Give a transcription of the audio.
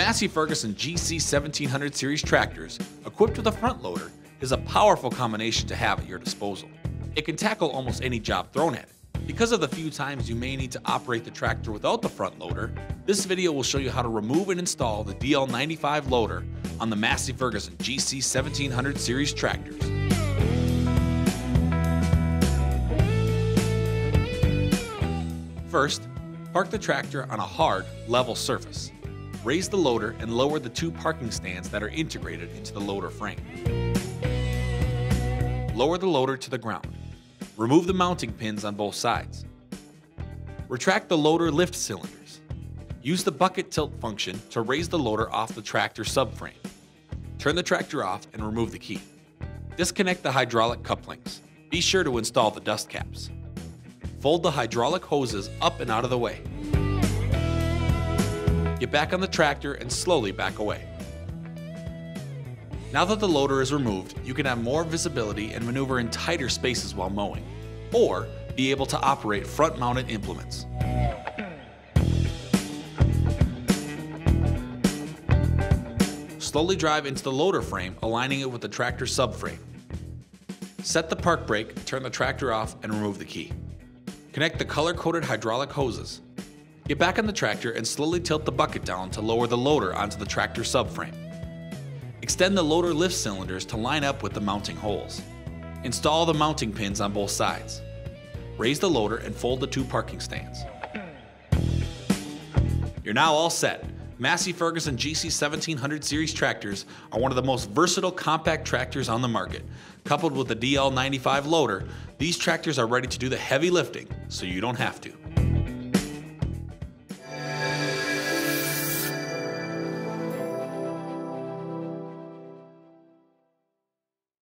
The Massey Ferguson GC1700 series tractors, equipped with a front loader, is a powerful combination to have at your disposal. It can tackle almost any job thrown at it. Because of the few times you may need to operate the tractor without the front loader, this video will show you how to remove and install the DL95 loader on the Massey Ferguson GC1700 series tractors. First, park the tractor on a hard, level surface. Raise the loader and lower the two parking stands that are integrated into the loader frame. Lower the loader to the ground. Remove the mounting pins on both sides. Retract the loader lift cylinders. Use the bucket tilt function to raise the loader off the tractor subframe. Turn the tractor off and remove the key. Disconnect the hydraulic couplings. Be sure to install the dust caps. Fold the hydraulic hoses up and out of the way. Get back on the tractor and slowly back away. Now that the loader is removed, you can have more visibility and maneuver in tighter spaces while mowing, or be able to operate front-mounted implements. Slowly drive into the loader frame, aligning it with the tractor subframe. Set the park brake, turn the tractor off, and remove the key. Connect the color-coded hydraulic hoses. Get back on the tractor and slowly tilt the bucket down to lower the loader onto the tractor subframe. Extend the loader lift cylinders to line up with the mounting holes. Install the mounting pins on both sides. Raise the loader and fold the two parking stands. You're now all set. Massey Ferguson GC1700 series tractors are one of the most versatile compact tractors on the market. Coupled with the DL95 loader, these tractors are ready to do the heavy lifting so you don't have to.